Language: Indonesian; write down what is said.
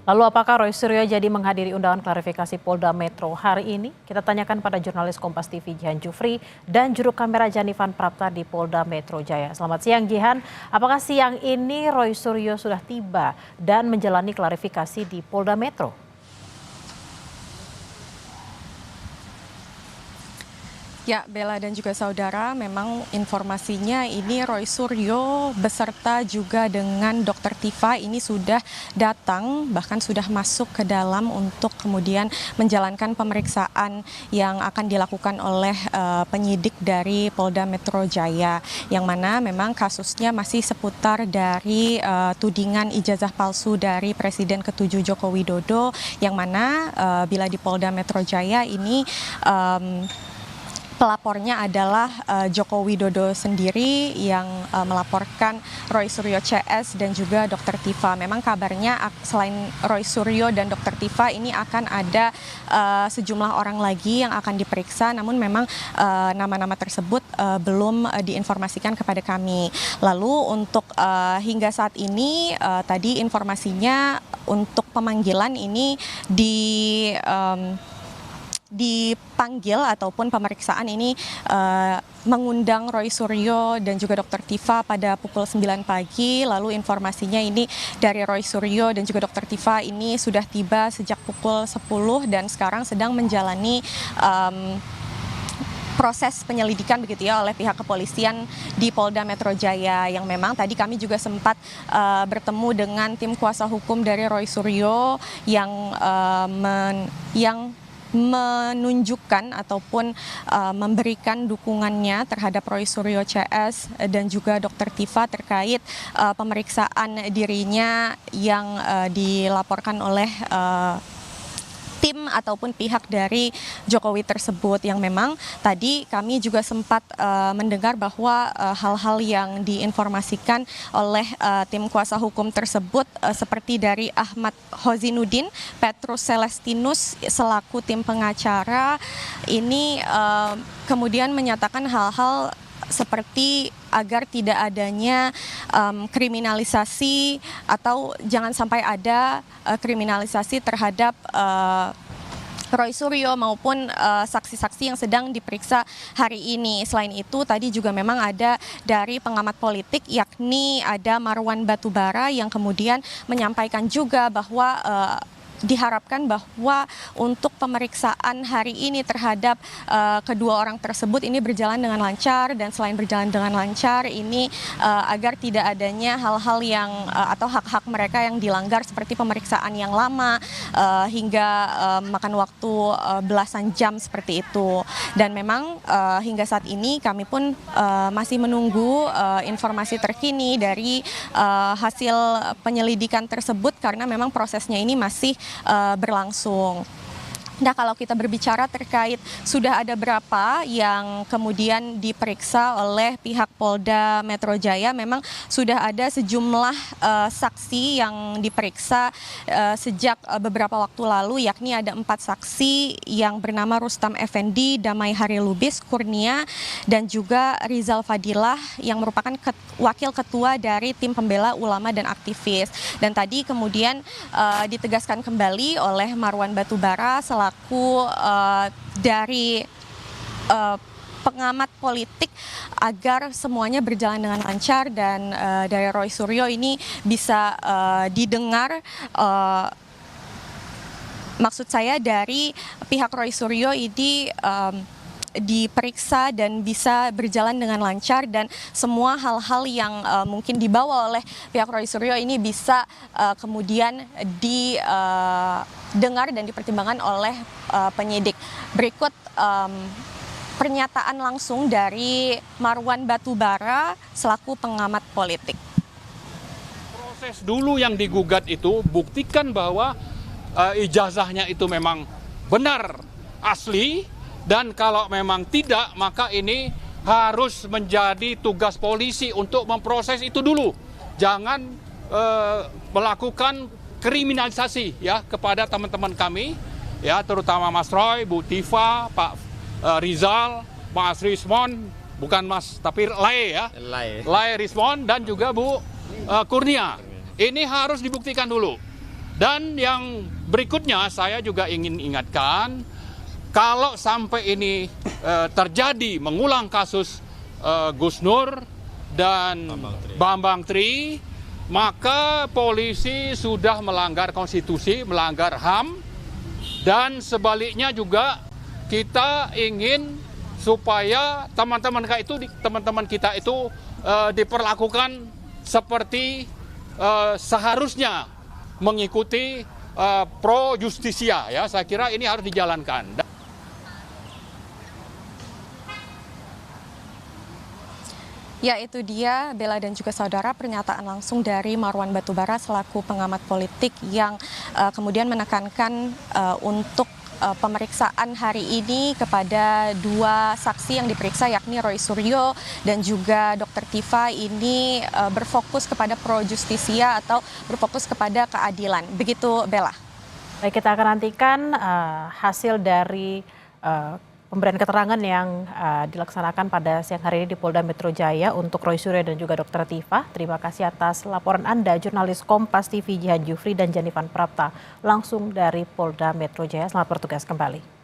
Lalu apakah Roy Suryo jadi menghadiri undangan klarifikasi Polda Metro hari ini? Kita tanyakan pada jurnalis Kompas TV Jihan Jufri dan juru kamera Janivan Prapta di Polda Metro Jaya. Selamat siang Jihan, apakah siang ini Roy Suryo sudah tiba dan menjalani klarifikasi di Polda Metro? Ya, Bella dan juga saudara, memang informasinya ini Roy Suryo beserta juga dengan Dr. Tifa ini sudah datang, bahkan sudah masuk ke dalam untuk kemudian menjalankan pemeriksaan yang akan dilakukan oleh penyidik dari Polda Metro Jaya, yang mana memang kasusnya masih seputar dari tudingan ijazah palsu dari Presiden ke-7 Joko Widodo, yang mana bila di Polda Metro Jaya ini pelapornya adalah Joko Widodo sendiri yang melaporkan Roy Suryo CS dan juga Dr. Tifa. Memang kabarnya selain Roy Suryo dan Dr. Tifa ini akan ada sejumlah orang lagi yang akan diperiksa, namun memang nama-nama tersebut belum diinformasikan kepada kami. Lalu untuk hingga saat ini tadi informasinya untuk pemanggilan ini dipanggil ataupun pemeriksaan ini mengundang Roy Suryo dan juga Dr. Tifa pada pukul 9 pagi. Lalu informasinya ini dari Roy Suryo dan juga Dr. Tifa ini sudah tiba sejak pukul 10 dan sekarang sedang menjalani proses penyelidikan begitu ya oleh pihak kepolisian di Polda Metro Jaya, yang memang tadi kami juga sempat bertemu dengan tim kuasa hukum dari Roy Suryo yang menunjukkan ataupun memberikan dukungannya terhadap Roy Suryo CS dan juga Dr. Tifa terkait pemeriksaan dirinya yang dilaporkan oleh tim ataupun pihak dari Jokowi tersebut, yang memang tadi kami juga sempat mendengar bahwa hal-hal yang diinformasikan oleh tim kuasa hukum tersebut seperti dari Ahmad Hozinuddin, Petrus Celestinus selaku tim pengacara ini kemudian menyatakan hal-hal seperti agar tidak adanya kriminalisasi atau jangan sampai ada kriminalisasi terhadap Roy Suryo maupun saksi-saksi yang sedang diperiksa hari ini. Selain itu tadi juga memang ada dari pengamat politik, yakni ada Marwan Batubara yang kemudian menyampaikan juga bahwa diharapkan bahwa untuk pemeriksaan hari ini terhadap kedua orang tersebut ini berjalan dengan lancar, dan selain berjalan dengan lancar ini agar tidak adanya hal-hal yang atau hak-hak mereka yang dilanggar seperti pemeriksaan yang lama hingga makan waktu belasan jam seperti itu. Dan memang hingga saat ini kami pun masih menunggu informasi terkini dari hasil penyelidikan tersebut karena memang prosesnya ini masih berlangsung. Nah, kalau kita berbicara terkait sudah ada berapa yang kemudian diperiksa oleh pihak Polda Metro Jaya, memang sudah ada sejumlah saksi yang diperiksa sejak beberapa waktu lalu, yakni ada 4 saksi yang bernama Rustam Effendi, Damai Hari Lubis, Kurnia, dan juga Rizal Fadilah yang merupakan wakil ketua dari tim pembela ulama dan aktivis. Dan tadi kemudian ditegaskan kembali oleh Marwan Batubara selaku dari pengamat politik agar semuanya berjalan dengan lancar dan dari Roy Suryo ini bisa didengar, maksud saya dari pihak Roy Suryo ini diperiksa dan bisa berjalan dengan lancar, dan semua hal-hal yang mungkin dibawa oleh pihak Roy Suryo ini bisa kemudian didengar dan dipertimbangkan oleh penyidik. Berikut pernyataan langsung dari Marwan Batubara selaku pengamat politik. Proses dulu yang digugat itu buktikan bahwa ijazahnya itu memang benar asli. Dan kalau memang tidak, maka ini harus menjadi tugas polisi untuk memproses itu dulu. Jangan melakukan kriminalisasi ya kepada teman-teman kami, ya terutama Mas Roy, Bu Tifa, Pak Rizal, Mas Rismon, bukan Mas tapi Lai ya, Lai Rismon, dan juga Bu Kurnia. Ini harus dibuktikan dulu. Dan yang berikutnya saya juga ingin ingatkan, kalau sampai ini terjadi mengulang kasus Gus Nur dan Bambang Tri, maka polisi sudah melanggar konstitusi, melanggar HAM, dan sebaliknya juga kita ingin supaya teman-teman kita itu diperlakukan seperti seharusnya mengikuti pro justisia, ya. Saya kira ini harus dijalankan. Ya, itu dia Bella dan juga saudara, pernyataan langsung dari Marwan Batubara selaku pengamat politik yang kemudian menekankan untuk pemeriksaan hari ini kepada dua saksi yang diperiksa, yakni Roy Suryo dan juga Dr. Tifa, ini berfokus kepada pro justisia atau berfokus kepada keadilan. Begitu, Bella. Baik, kita akan nantikan hasil dari pemberian keterangan yang dilaksanakan pada siang hari ini di Polda Metro Jaya untuk Roy Suryo dan juga Dr. Tifa. Terima kasih atas laporan Anda, jurnalis Kompas TV Jihan Jufri dan Janifan Prapta, langsung dari Polda Metro Jaya. Selamat bertugas kembali.